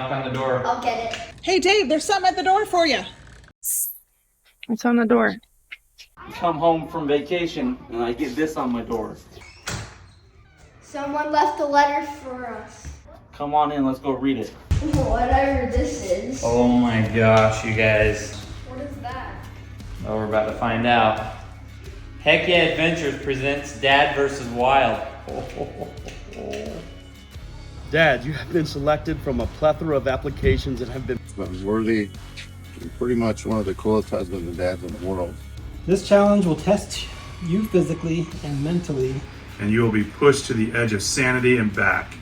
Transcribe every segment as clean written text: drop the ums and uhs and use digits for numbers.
knock on the door. I'll get it. Hey, Dave, there's something at the door for you. What's on the door? Come home from vacation and I get this on my door. Someone left a letter for us. Come on in, let's go read it. Whatever this is. Oh my gosh, you guys. What is that? Oh, we're about to find out. Heck Yeah Adventures presents Dad vs. Wild. Dad, you have been selected from a plethora of applications and have been... But Worthy, you're pretty much one of the coolest husbands and dads in the world. This challenge will test you physically and mentally. And you will be pushed to the edge of sanity and back.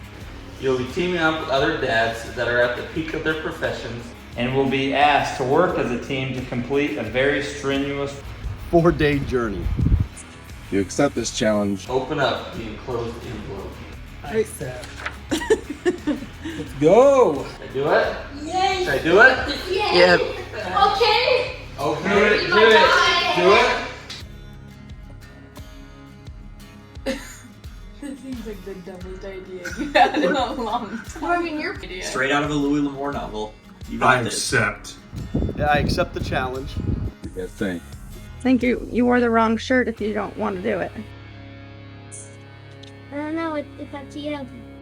You'll be teaming up with other dads that are at the peak of their professions and will be asked to work as a team to complete a very strenuous 4-day journey. If you accept this challenge, open up the enclosed envelope. I accept. Let's go. Should I do it? Yay! Should I do it? Yay! Yep. Okay! Okay. Do it. Do it. Do it. This seems like the dumbest idea you had in a long time. I mean, you're idiot. Straight out of a Louis L'Amour novel. You I got this. accept. Yeah, I accept the challenge. you gotta think. Thank you. You wore the wrong shirt if you don't want to do it. I don't know, it's up to you.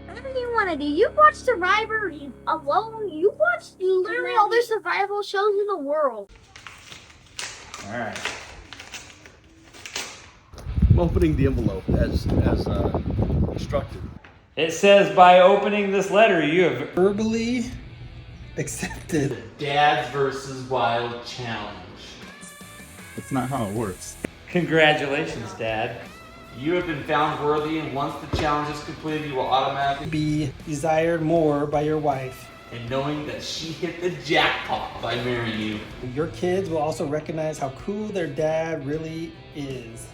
Whatever you want to do. You watch Survivor alone. You watch literally all the survival shows in the world. All right. I'm opening the envelope as instructed. It says by opening this letter, you have Verbally accepted. Dads vs. Wild challenge. That's not how it works. Congratulations, Dad. You have been found worthy, and once the challenge is completed, you will automatically Be desired more by your wife. and knowing that she hit the jackpot by marrying you. Your kids will also recognize how cool their dad really is.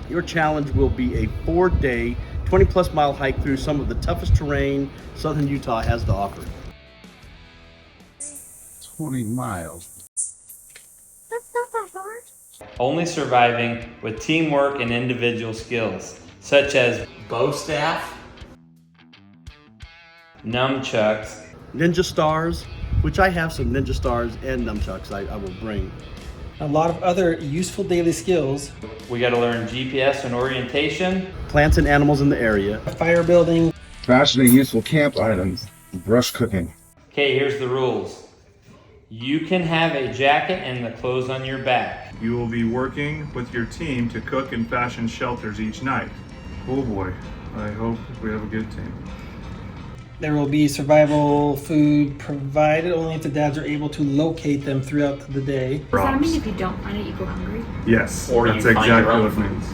Your challenge will be a 4-day, 20-plus mile hike through some of the toughest terrain southern Utah has to offer. 20 miles. That's not that hard. Only surviving with teamwork and individual skills, such as bow staff, nunchucks, Ninja stars, which I have some ninja stars and nunchucks I will bring. A lot of other useful daily skills. we got to learn GPS and orientation, Plants and animals in the area. Fire building. Fashioning useful camp items. Brush cooking. Okay, here's the rules. You can have a jacket and the clothes on your back. You will be working with your team to cook and fashion shelters each night. Oh boy, I hope we have a good team. There will be survival food provided only if the dads are able to locate them throughout the day. Does that mean if you don't find it, you go hungry? Yes, Or that's you find exactly your own what it means.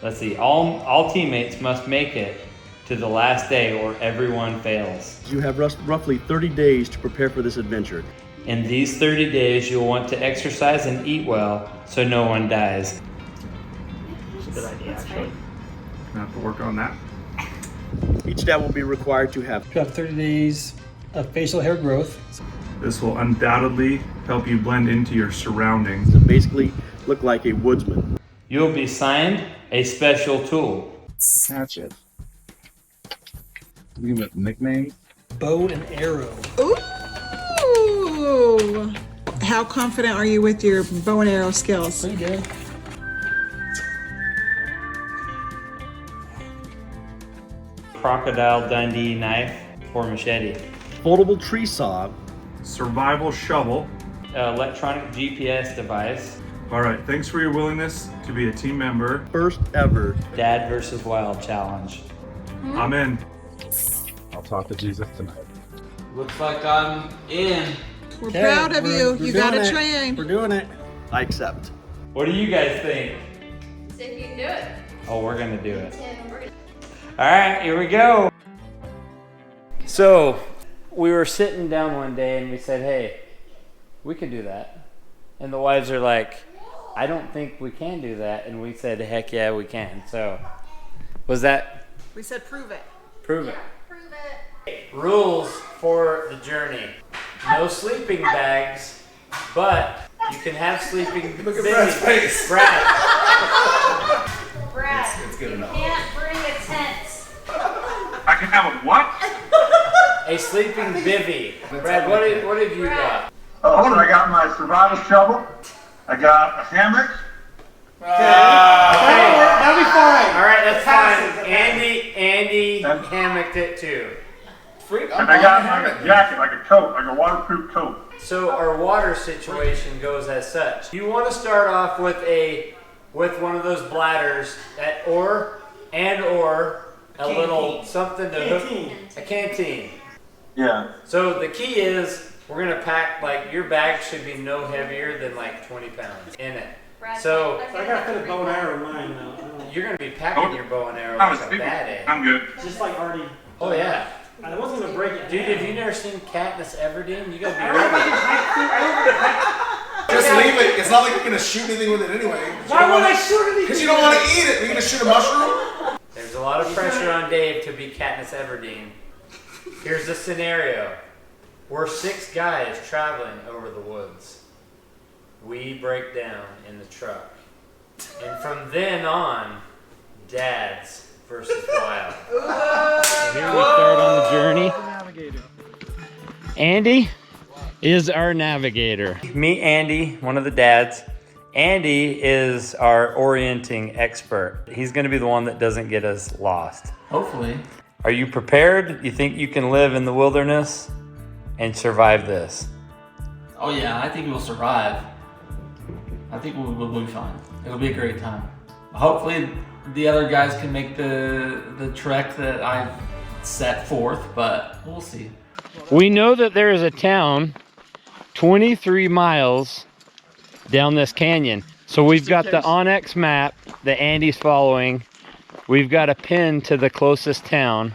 Let's see, all teammates must make it to the last day or everyone fails. You have roughly 30 days to prepare for this adventure. In these 30 days, you'll want to exercise and eat well so no one dies. It's a good idea, That's actually. right. Gonna have to work on that. Each dad will be required to have You have 30 days of facial hair growth. This will undoubtedly help you blend into your surroundings. to basically look like a woodsman. You'll be signed a special tool. Hatchet. Give it nicknames. Bow and arrow. Ooh! How confident are you with your bow and arrow skills? Pretty good. Crocodile Dundee knife or machete. Foldable tree saw. Survival shovel. Electronic GPS device. All right, thanks for your willingness to be a team member. First ever. Dad versus Wild challenge. I'm in. I'll talk to Jesus tonight. Looks like I'm in. We're Okay, proud of you. we're You doing gotta it. train. We're doing it. I accept. What do you guys think? See if you can do it. Oh, we're gonna do it. Tim, we're gonna... All right, here we go. So, we were sitting down one day and we said, hey, we can do that. And the wives are like, I don't think we can do that. And we said, heck yeah, we can. So, was that We said prove it. prove it? Prove it. Rules for the journey. No sleeping bags, but you can have sleeping Look at Brad's face. Brad. Brad, It's good enough. can't bring a tent. I can have a what? A sleeping bivvy. Brad, what have you got? Hold on, I got my survival shovel. I got a hammock. That'll be fine. All right, that's fine. Andy hammocked it too. And I got like a jacket, like a coat, like a waterproof coat. So our water situation goes as such. You want to start off with one of those bladders or a little something to hook a canteen. Yeah. So the key is we're gonna pack, like, your bag should be no heavier than like 20 pounds in it. So I gotta put a bow and arrow in mine now. you're gonna be packing your bow and arrow like a bad egg. I'm good. Just like Artie. Oh yeah. I wasn't gonna break it. Dude, have you never seen Katniss Everdeen? You gotta be ready. Just leave it. It's not like you're gonna shoot anything with it anyway. Why would I shoot anything? Because you don't want to eat it. You're gonna shoot a mushroom. There's a lot of pressure on Dave to be Katniss Everdeen. Here's the scenario. We're 6 guys traveling over the woods. We break down in the truck. And from then on, dads versus wild. So here we start on the journey. Andy is our navigator. Meet Andy, one of the dads. Andy is our orienting expert. He's gonna be the one that doesn't get us lost. Hopefully. Are you prepared? You think you can live in the wilderness and survive this? Oh yeah, I think we'll survive. I think we'll be fine. It'll be a great time. Hopefully the other guys can make the trek that I've set forth, but we'll see. We know that there is a town 23 miles down this canyon. So we've got the Onyx map that Andy's following. We've got a pin to the closest town.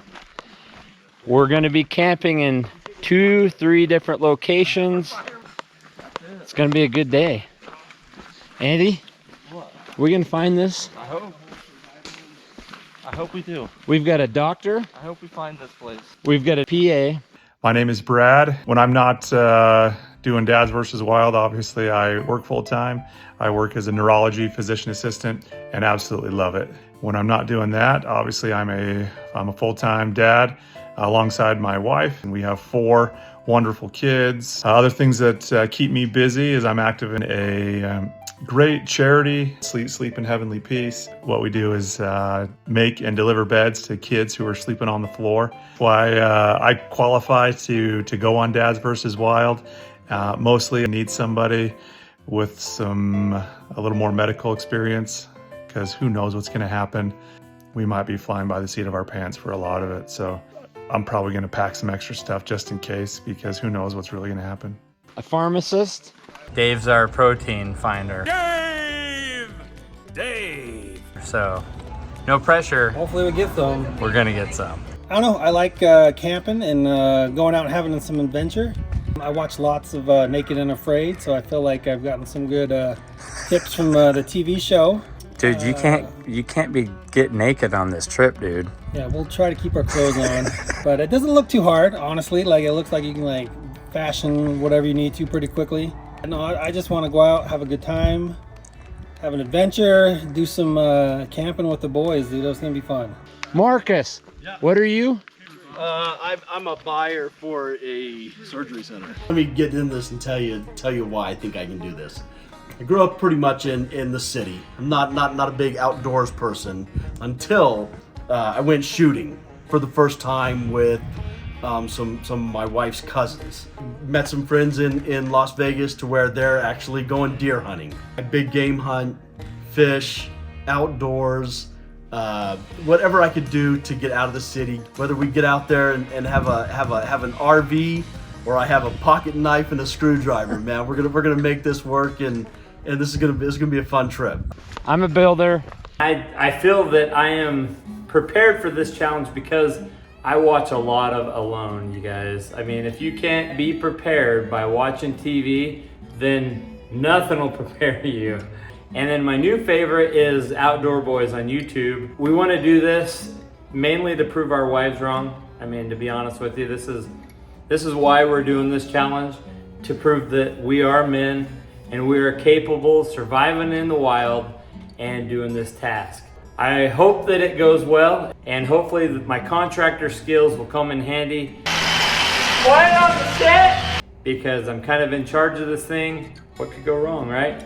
We're gonna be camping in 2-3 different locations. It's gonna be a good day. Andy, we gonna find this? I hope we do. We've got a doctor. I hope we find this place. We've got a PA. My name is Brad. When I'm not doing Dads versus Wild, obviously I work full time. I work as a neurology physician assistant and absolutely love it. When I'm not doing that, obviously I'm a full-time dad alongside my wife, and we have 4 wonderful kids. Other things that keep me busy is I'm active in a great charity, Sleep in Heavenly Peace. What we do is make and deliver beds to kids who are sleeping on the floor. Why I qualify to go on Dads versus Wild. Mostly I need somebody with a little more medical experience, because who knows what's going to happen. We might be flying by the seat of our pants for a lot of it. So I'm probably going to pack some extra stuff just in case, because who knows what's really going to happen. A pharmacist. Dave's our protein finder. Dave! So, no pressure. Hopefully we get some. We're gonna get some. I don't know. I like camping and going out and having some adventure. I watch lots of Naked and Afraid, so I feel like I've gotten some good tips from the TV show. Dude, you can't be getting naked on this trip, dude. Yeah, we'll try to keep our clothes on, but it doesn't look too hard, honestly. Like, it looks like you can fashion whatever you need to pretty quickly. No, I just want to go out, have a good time, have an adventure, do some camping with the boys, dude. It's gonna be fun. Marcus, what are you? I'm a buyer for a surgery center. Let me get into this and tell you why I think I can do this. I grew up pretty much in the city. I'm not a big outdoors person until I went shooting for the first time with some of my wife's cousins. Met some friends in Las Vegas to where they're actually going deer hunting. A big game hunt, fish, outdoors, whatever I could do to get out of the city. Whether we get out there and have an RV, or I have a pocket knife and a screwdriver, man, we're gonna make this work, and this is gonna be a fun trip. I'm a builder. I feel that I am prepared for this challenge because I watch a lot of Alone, you guys. I mean, if you can't be prepared by watching TV, then nothing will prepare you. And then my new favorite is Outdoor Boys on YouTube. We want to do this mainly to prove our wives wrong. I mean, to be honest with you, this is why we're doing this challenge, to prove that we are men and we are capable of surviving in the wild and doing this task. I hope that it goes well, and hopefully my contractor skills will come in handy. quiet on the set because I'm kind of in charge of this thing. What could go wrong, right?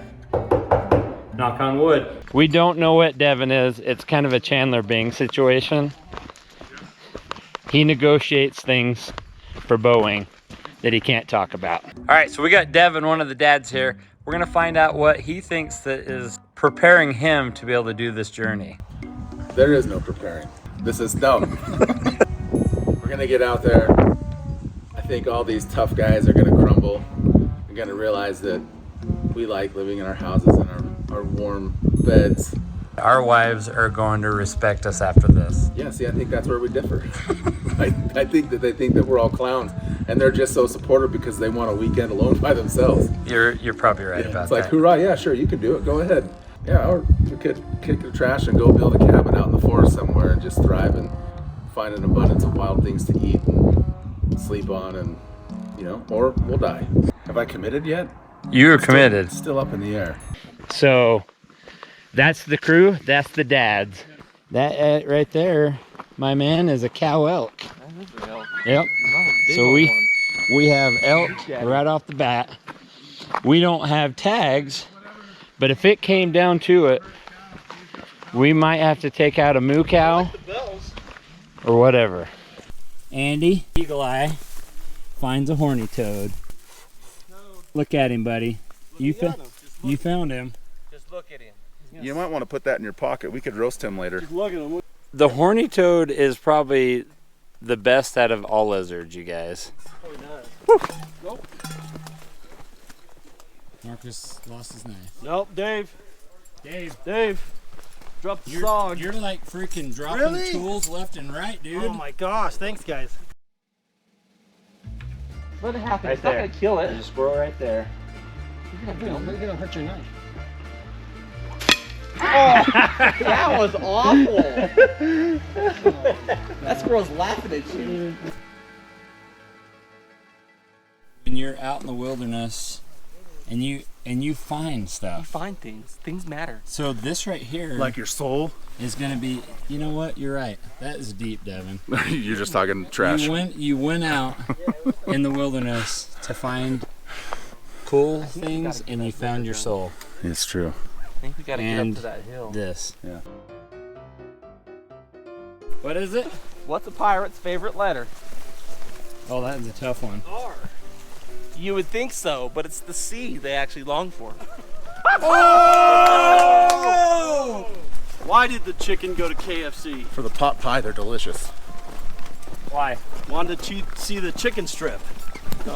Knock on wood. We don't know what Devin is. It's kind of a Chandler Bing situation. He negotiates things for Boeing that he can't talk about. All right, so we got Devin, one of the dads here. We're gonna find out what he thinks that is preparing him to be able to do this journey. There is no preparing. This is dumb. We're gonna get out there. I think all these tough guys are gonna crumble. They're gonna realize that we like living in our houses and our warm beds. Our wives are going to respect us after this. Yeah, see, I think that's where we differ. I think that they think that we're all clowns, and they're just so supportive because they want a weekend alone by themselves. You're probably right about It's that. like, hoorah, yeah, sure, you can do it, go ahead. Yeah, or we could kick the trash and go build a cabin out in the forest somewhere and just thrive and find an abundance of wild things to eat and sleep on, and, you know, or we'll die. Have I committed yet? You're committed. Still up in the air. So that's the crew, that's the dads. That right there, my man, is a cow elk. That is an elk. Yep. So we have elk right off the bat. We don't have tags, but if it came down to it, we might have to take out a moo cow or whatever. Andy, Eagle Eye, finds a horny toad. Look at him, buddy. You found him. Just look at him. You might want to put that in your pocket. We could roast him later. The horny toad is probably the best out of all lizards, you guys. Nope. Marcus lost his knife. Nope, Dave. Drop the song. You're like freaking dropping tools left and right, dude. Oh my gosh, thanks guys. Let it happen. Right It's not there. gonna kill it. There's a squirrel right there. You're gonna hurt your knife. That was awful. That squirrel's laughing at you. When you're out in the wilderness and you find stuff. You find things. Things matter. So this right here, Like your soul? is gonna be. You know what? You're right. That is deep, Devin. You're just talking trash. You went out in the wilderness to find cool things, and you found your soul. It's true. I think we gotta get And up to that hill. This. Yeah. What is it? What's a pirate's favorite letter? Oh, that is a tough one. R. You would think so, but it's the C they actually long for. Oh! Why did the chicken go to KFC? For the pot pie, they're delicious. Why? Wanted to see the chicken strip. Cut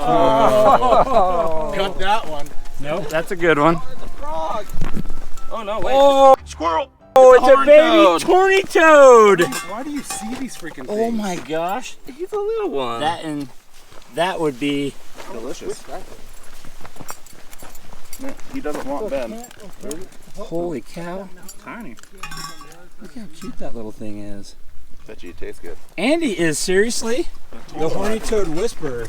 that one. Nope, that's a good one. It's a frog. Oh no, wait. Oh, Squirrel! oh, it's a Horned baby toad. horny toad. Why do you see these freaking things? Oh my gosh. He's a little one. That would be delicious. He doesn't want Ben. holy cow. Tiny. Look how cute that little thing is. Bet you it tastes good. Andy is seriously the horny toad whisperer.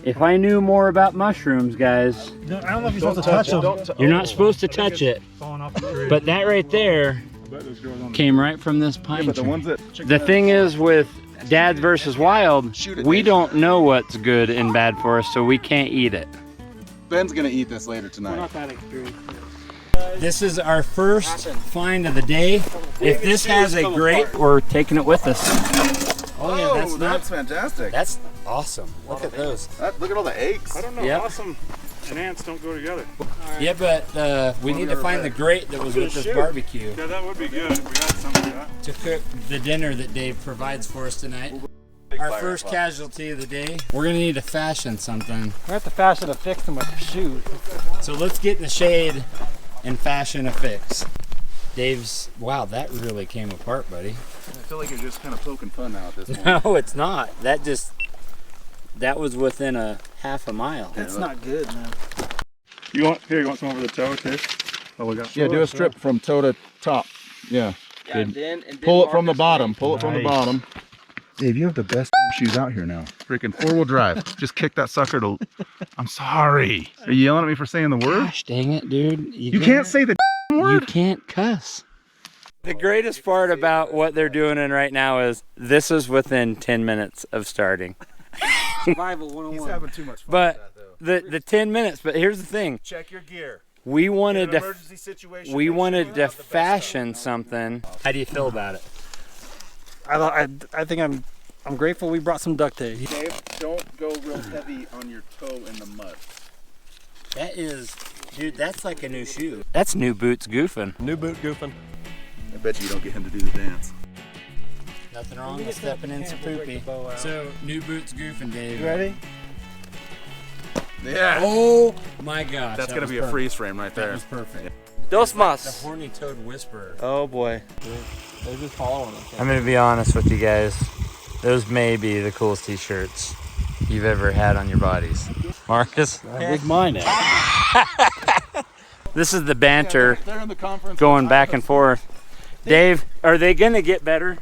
If I knew more about mushrooms, guys, I don't know if you're supposed to touch them. you're not supposed to touch it. But that right there came right from this pine But the tree. ones that The thing is with Dads versus Wild, we don't know what's good and bad for us, so we can't eat it. Ben's gonna eat this later tonight. Not that experienced. This is our first find of the day. If this has a grate, we're taking it with us. Oh yeah, that's fantastic. That's awesome. Look at those. Look at all the eggs. I don't know. Yep. Awesome and ants don't go together. Yeah, but we need to find the grate that was with this barbecue Yeah, that would be good if we had something like that. to cook the dinner that Dave provides for us tonight. Our first casualty of the day. We're gonna need to fashion something. I have to fashion a fix to my shoes. So let's get in the shade and fashion a fix. Dave's, wow, that really came apart, buddy. I feel like you're just kind of poking fun now at this point. No, it's not. That was within a half a mile. That's not good, man. You want some over the toe too? Oh, we got. Yeah, do a strip from toe to top. Yeah. Yeah, and then Pull it from the Marcus bottom. went. Pull it from the bottom. Dave, you have the best shoes out here now. Freaking 4-wheel drive. Just kick that sucker to. I'm sorry. Are you yelling at me for saying the word? Gosh dang it, dude. You can't say the word. You can't cuss. The greatest part about what they're doing in right now is this is within 10 minutes of starting. Survival 101. He's having too much fun. But the 10 minutes, but here's the thing. Check your gear. We wanted In an emergency situation, we make sure wanted you to have the best fashion something. How do you feel about it? I think I'm grateful we brought some duct tape. Dave, don't go real heavy on your toe in the mud. That is, dude, that's like a new shoe. That's new boots goofing. New boot goofing. I bet you don't get him to do the dance. Nothing wrong with stepping in some poopy. So, new boots goofing, Dave. You ready? Yeah. Oh my gosh. That's gonna be a freeze frame right there. That was perfect. Dos The mas. horny toad whisperer. Oh boy. They're just following us. I'm gonna be honest with you guys. Those may be the coolest t-shirts you've ever had on your bodies. Marcus? With mine. This is the banter They're in the conference going back and forth. Dave, are they gonna get better?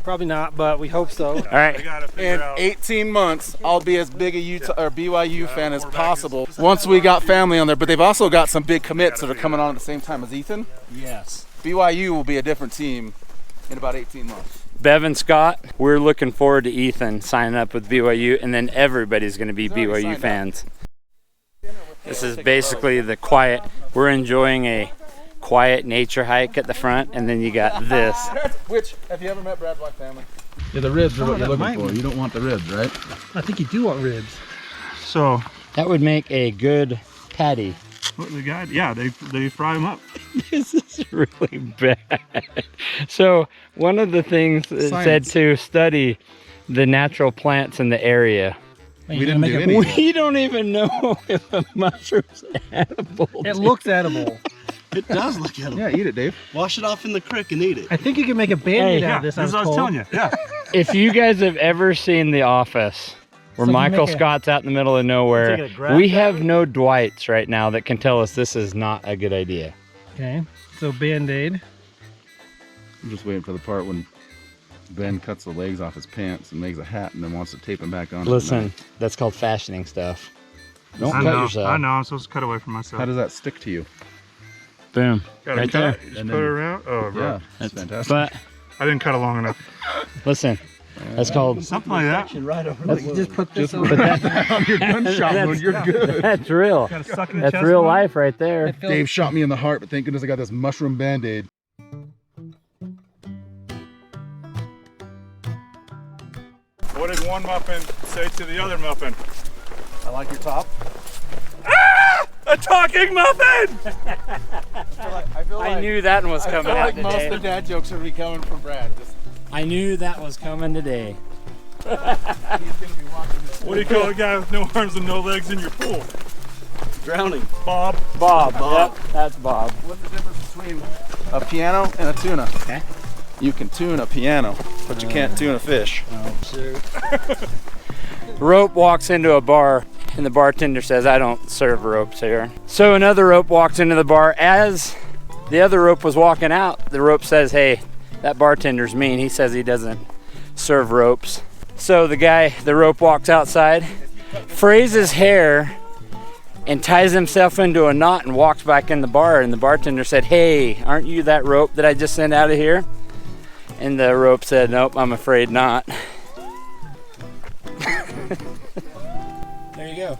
Probably not, but we hope so. All right. In 18 months, I'll be as big a Utah or BYU fan as possible. Once we got family on there, but they've also got some big commits that are coming on at the same time as Ethan. Yes. BYU will be a different team in about 18 months. Bevan Scott, we're looking forward to Ethan signing up with BYU, and then everybody's going to be BYU fans. This is basically the quiet. We're enjoying a quiet nature hike at the front, and then you got this. Which, have you ever met Brad's wife family? Yeah, the ribs are what you're looking for. You don't want the ribs, right? I think you do want ribs. So, That would make a good patty. the guy, yeah, they fry them up. This is really bad. So one of the things it said to study the natural plants in the area. We didn't do any. We don't even know if a mushroom's edible. It looks edible. It does look edible. Yeah, eat it, Dave. Wash it off in the creek and eat it. I think you can make a band-aid Hey, out of this. That's what I was telling you. Yeah. If you guys have ever seen The Office, where So you Michael make a- Scott's out in the middle of nowhere, Taking a grab we down? have no Dwights right now that can tell us this is not a good idea. Okay, so band-aid. I'm just waiting for the part when Ben cuts the legs off his pants and makes a hat and then wants to tape them back on. Listen, that's called fashioning stuff. Don't I cut know, yourself. I know, I'm supposed to cut away from myself. How does that stick to you? Boom. Gotta Right cut there. it, Just And put it then- around. Oh, bro. Yeah, that's fantastic. But I didn't cut it long enough. listen, that's called. Something like that. Right over You just put this over. on your gunshot wound, you're good. That's real. Gotta suck in the That's chest real wound. life right there. It feels- Dave shot me in the heart, but thank goodness I got this mushroom band-aid. What did one muffin say to the other muffin? I like your top. A talking muffin! I feel I knew that one was coming out like most today. of the dad jokes are be coming from Brad. Just, I knew that was coming today. he's gonna be watching this. What do you call a guy with no arms and no legs in your pool? Drowning. Bob. Bob. Yep, that's Bob. What's the difference between a piano and a tuna? Okay. You can tune a piano, but you can't tune a fish. Oh, shoot. Rope walks into a bar, and the bartender says, I don't serve ropes here. So another rope walks into the bar. As the other rope was walking out, the rope says, hey, that bartender's mean. He says he doesn't serve ropes. So the rope walks outside, frays his hair, and ties himself into a knot and walks back in the bar. And the bartender said, hey, aren't you that rope that I just sent out of here? And the rope said, nope, I'm afraid not. There you go.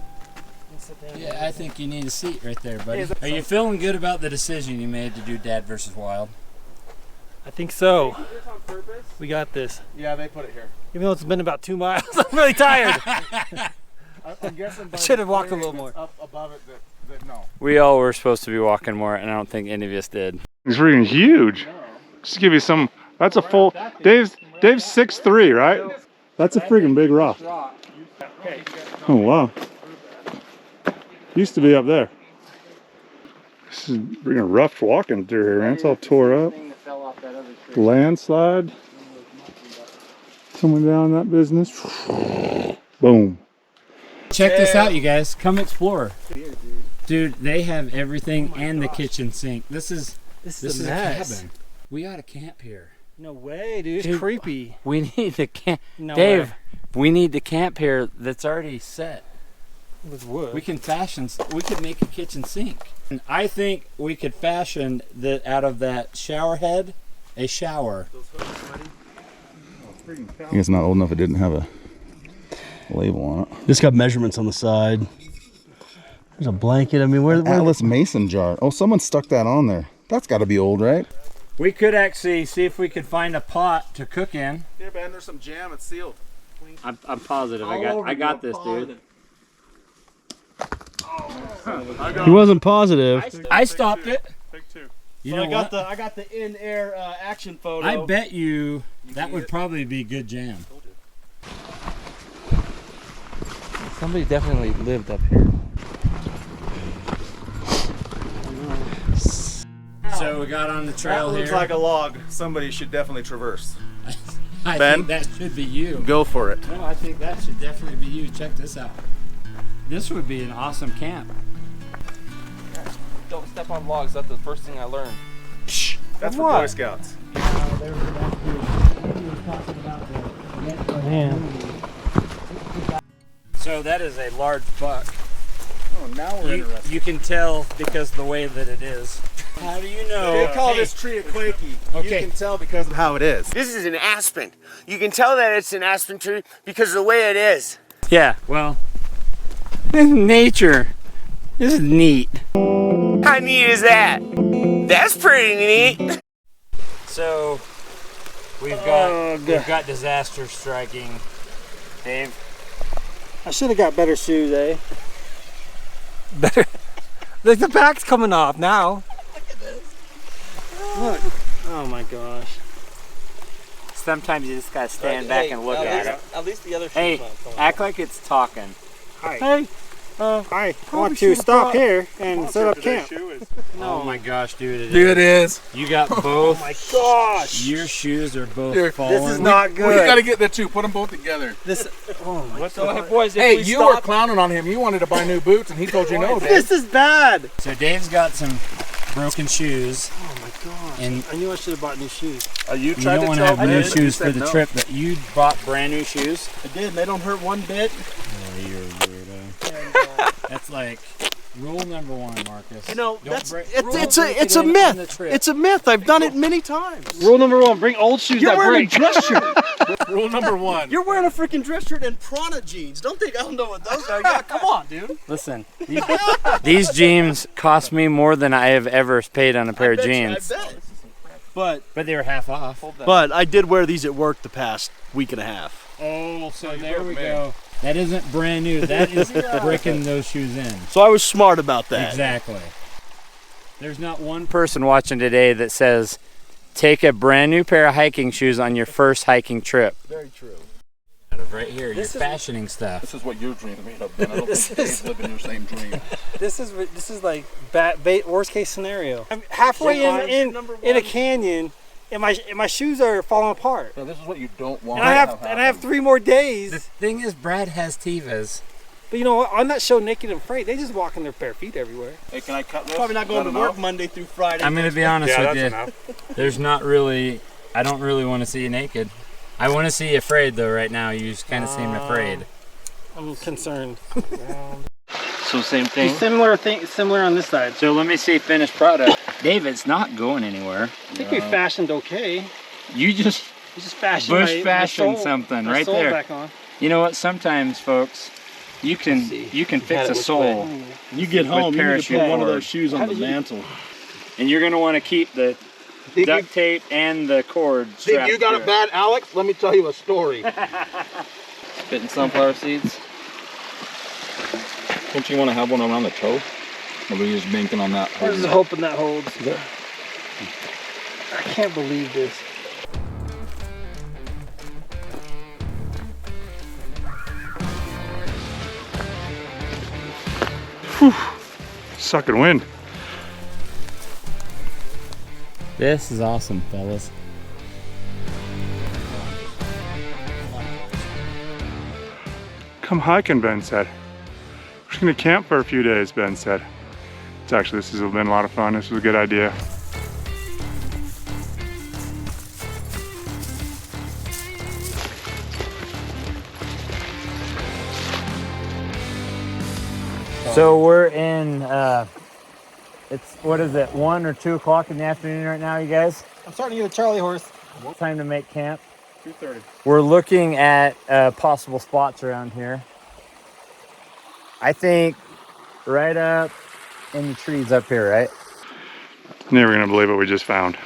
Yeah, I think you need a seat right there, buddy. Are you feeling good about the decision you made to do Dad versus Wild? I think so. We got this. Yeah, they put it here. Even though it's been about 2 miles, I'm really tired. I'm guessing I should have walked a little more. up above it that no. We all were supposed to be walking more, and I don't think any of us did. He's freaking huge. Just to give you some, that's a full, Dave's 6'3", right? That's a freaking big rock. Oh, wow. Used to be up there. This is freaking rough walking through here, man. It's all tore up. Landslide. Someone down that business. Boom. Check this out, you guys. Come explore. Dude, they have everything and the kitchen sink. This is a cabin. We ought to camp here. No way, dude. It's Dude, creepy. We need to camp. No Dave, way. we need to camp here that's already set. With wood. We can fashion. We could make a kitchen sink. And I think we could fashion that out of that shower head, a shower. I guess it's not old enough. It didn't have a label on it. This got measurements on the side. There's a blanket. I mean, where Atlas Mason jar. Oh, someone stuck that on there. That's got to be old, right? We could actually see if we could find a pot to cook in. Here, Ben, there's some jam. It's sealed. I'm positive. I got this, dude. He wasn't positive. I stopped it. Take two. You know what? I got the in-air action photo. I bet you that would probably be good jam. Somebody definitely lived up here. So we got on the trail That looks here. like a log somebody should definitely traverse. I Ben? think that should be you. Go for it. No, I think that should definitely be you. Check this out. This would be an awesome camp. Don't step on logs. That's the first thing I learned. Shh. That's for Boy Scouts. So that is a large buck. Oh, now we're interested. You can tell because of the way that it is. How do you know? They call this tree a quakey. Okay. You can tell because of how it is. This is an aspen. You can tell that it's an aspen tree because of the way it is. Yeah, well, this is nature. This is neat. How neat is that? That's pretty neat. So we've got disaster striking. Dave, I should have got better shoes, eh? Better. Like the back's coming off now. Look. Oh my gosh. sometimes you just gotta stand back and look at it. At least the other shoe's Hey, not falling act like it's talking. Hi. Hey, I want to stop here and set up camp. Oh my gosh, dude! Dude, it is. You got both. Oh my gosh! Your shoes are both Here, falling. this is not good. We gotta get the two. Put them both together. This. Oh my So, god! hey, boys, hey, if we you stop, were clowning on him. You wanted to buy new boots, and he told you no, Dave. This is bad. So Dave's got some broken shoes. Oh my god! And I knew I should have bought new shoes. You don't want to have new shoes for the trip, but you bought brand new shoes. I did, and they don't hurt one bit. Oh, you're a weirdo. That's like rule number one, Marcus. You know, Don't it's a myth. It's a myth. I've done it many times. Rule number one: bring old shoes You're that wearing break. a dress shirt. Rule number one. You're wearing a freaking dress shirt and Prana jeans. Don't think I don't know what those are. Yeah, come on, dude. Listen, these jeans cost me more than I have ever paid on a pair of jeans. I bet. But they were half off. But I did wear these at work the past week and a half. Oh, so there we go. That isn't brand new. That is bricking those shoes in. So I was smart about that. Exactly. There's not one person watching today that says, take a brand new pair of hiking shoes on your first hiking trip. Very true. Out of right here, you're fashioning stuff. This is what your dreams made of, Ben. I don't think Dave's living your same dream. This is like worst case scenario. I'm halfway in a canyon, and my shoes are falling apart. So this is what you don't want. And I have 3 more days. The thing is, Brad has Tevas. But you know what? I'm not so naked and afraid. They just walk in their bare feet everywhere. Hey, can I cut this? Probably not going to work Monday through Friday. I'm gonna be honest with you. Enough. There's not really. I don't really want to see you naked. I want to see you afraid though. Right now, you just kind of seem afraid. I'm concerned. So same thing. Similar on this side. So let me see finished product. Dave, it's not going anywhere. I think we fashioned okay. You just fashioned bush fashioned something right there. Back on. You know what? Sometimes, folks, you can fix a sole. You get home, you need to put one of those cord. shoes on the mantle. And you're gonna want to keep the duct tape and the cord strapped. You got to it bad, Alex? Let me tell you a story. Spitting sunflower seeds. Don't you want to have one around the toe? Or were you just banking on that? I'm just hoping that holds. I can't believe this. Sucking wind. This is awesome, fellas. Come hiking, Ben said. We're just gonna camp for a few days, Ben said. This has been a lot of fun. This was a good idea. So we're in, it's, what is it, 1 or 2 o'clock in the afternoon right now, you guys? I'm starting to get a Charlie horse. Time to make camp. 2:30. We're looking at possible spots around here. I think right up in the trees up here, right? Never gonna believe what we just found.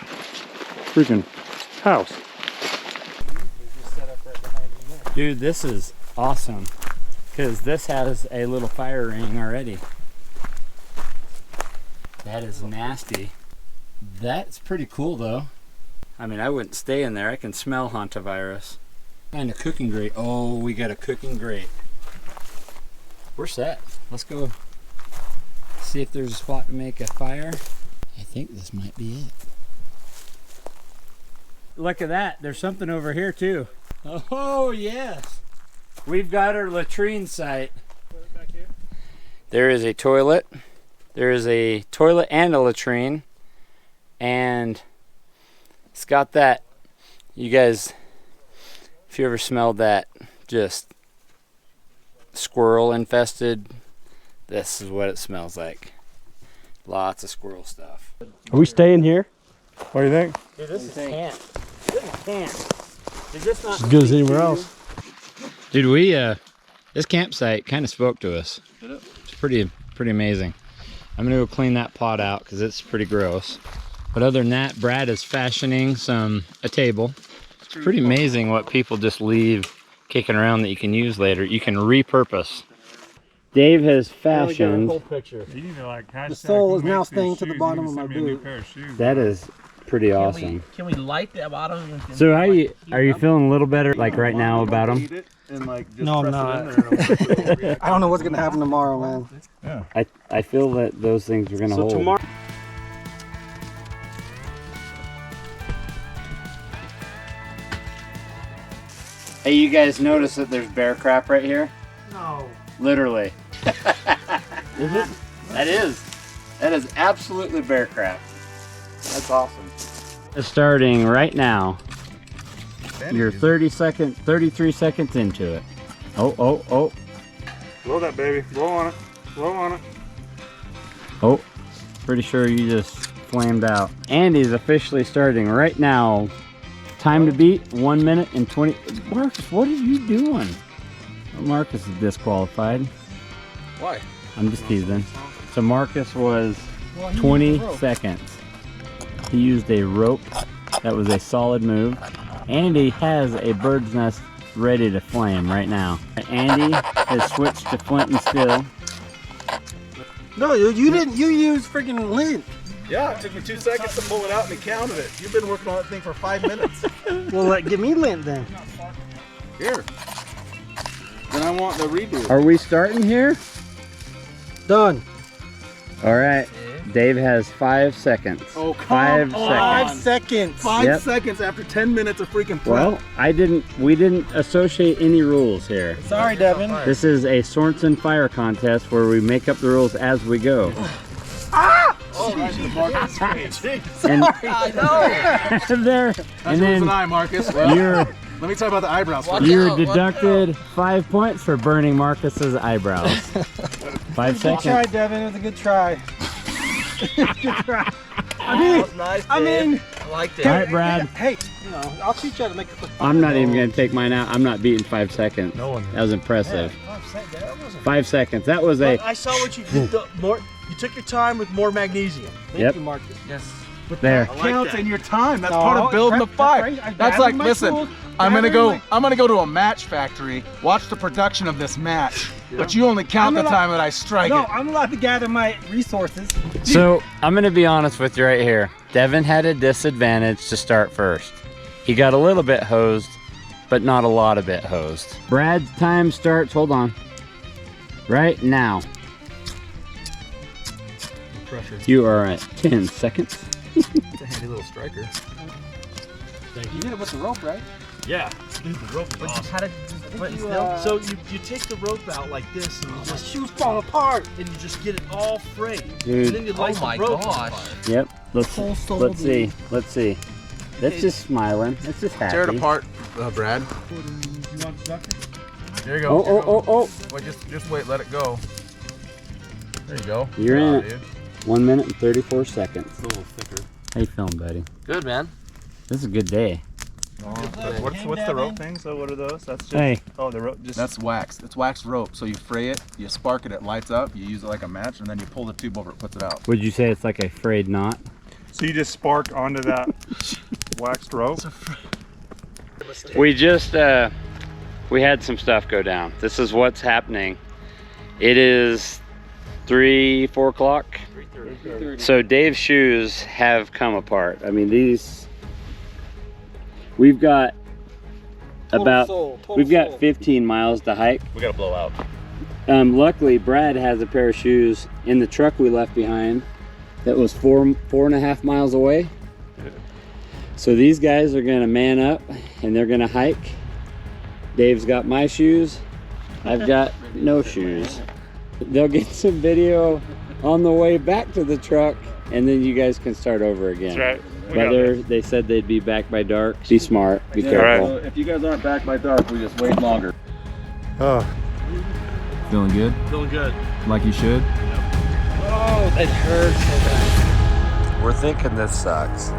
Freaking house. Dude, this is awesome because this has a little fire ring already. That is nasty. That's pretty cool though. I mean, I wouldn't stay in there. I can smell hantavirus. And a cooking grate. Oh, we got a cooking grate. We're set. Let's go see if there's a spot to make a fire. I think this might be it. Look at that. There's something over here too. Oh, yes. We've got our latrine site. There is a toilet. There is a toilet and a latrine. And it's got that, you guys, if you ever smelled that just squirrel infested, this is what it smells like. Lots of squirrel stuff. Are we staying here? What do you think? Dude, this is camp. This is camp. Is this not As good as anywhere else. Dude, this campsite kind of spoke to us. It's pretty amazing. I'm gonna go clean that pot out because it's pretty gross. But other than that, Brad is fashioning a table. It's pretty amazing what people just leave kicking around that you can use later. You can repurpose. Dave has fashioned. The sole is now staying to the bottom of my boot. That is pretty awesome. Can we light the bottom? So are you feeling a little better like right now about them? No, I'm not. I don't know what's gonna happen tomorrow, man. Yeah. I feel that those things are gonna hold. Tomorrow. Hey, you guys notice that there's bear crap right here? No. Literally. Is it? That is absolutely bear crap. That's awesome. Starting right now. You're 33 seconds into it. Oh. Blow that baby. Blow on it. Blow on it. Oh, pretty sure you just flamed out. Andy's officially starting right now. Time to beat 1 minute and 20. Marcus, what are you doing? Well, Marcus is disqualified. Why? I'm just teasing. So Marcus was 20 seconds. He used a rope. That was a solid move. Andy has a bird's nest ready to flame right now. Andy has switched to flint and steel. No, you didn't. You used freaking lint. Yeah, it took me 2 seconds to pull it out and it counted it. You've been working on that thing for 5 minutes. Well, give me lint then. Here. Then I want the redo. Are we starting here? Done. All right. Dave has 5 seconds. Oh, come 5 on. seconds. 5 seconds. 5 seconds after 10 minutes of freaking prep. Well, we didn't associate any rules here. Sorry, Devin. This is a Sorensen fire contest where we make up the rules as we go. Ah! Oh, right to the Marcus face. And there, and then Marcus. Well, let me talk about the eyebrows. You're deducted 5 points for burning Marcus's eyebrows. 5 seconds. Good try, Devin. It was a good try. Good try. I mean, I liked it. All right, Brad. Hey, I'll teach you how to make a quick. I'm not even going to take mine out. I'm not beating 5 seconds. No one. That was impressive. Yeah, 5 seconds. That was a. I saw what you did. You took your time with more magnesium. Thank you, Marcus. Yes. But there. that counts in your time. That's part of building the fire. That's like, listen, I'm gonna go to a match factory, watch the production of this match, but you only count the time that I strike No, it. I'm allowed to gather my resources. So I'm going to be honest with you right here. Devin had a disadvantage to start first. He got a little bit hosed, but not a lot of bit hosed. Brad's time starts, hold on, right now. Pressure. You are at 10 seconds. It's a handy little striker. Thank You did it with the rope, right? Yeah. Dude, the rope is awesome. How did So you take the rope out like this and you just shoes fall apart and you just get it all frayed. Dude. And then you light the rope on fire. Yep. Let's see. Let's see. That's just smiling. That's just happy. Tear it apart, Brad. You want the sucker? There you go. Oh. Wait, just wait, let it go. There you go. You're Good in job, it. dude. 1 minute and 34 seconds. It's a little thicker. How you feeling, buddy? Good, man. This is a good day. What's the rope thing? So what are those? That's just Hey. oh the rope. Just That's wax. It's waxed rope. So you fray it, you spark it, it lights up. You use it like a match, and then you pull the tube over, it puts it out. Would you say it's like a frayed knot? So you just spark onto that waxed rope? We just we had some stuff go down. This is what's happening. It is 3-4 o'clock. So Dave's shoes have come apart. I mean, these we've got about 15 miles to hike. we gotta blow out. Luckily Brad has a pair of shoes in the truck we left behind that was 4.5 miles away. So these guys are gonna man up and they're gonna hike. Dave's got my shoes. I've got no shoes. They'll get some video on the way back to the truck, and then you guys can start over again. That's right. We But got they said they'd be back by dark. Be smart. Be Yeah. careful. All right. If you guys aren't back by dark, we just wait longer. Oh. Feeling good? Feeling good. Like you should? Oh, that hurts so bad. We're thinking this sucks.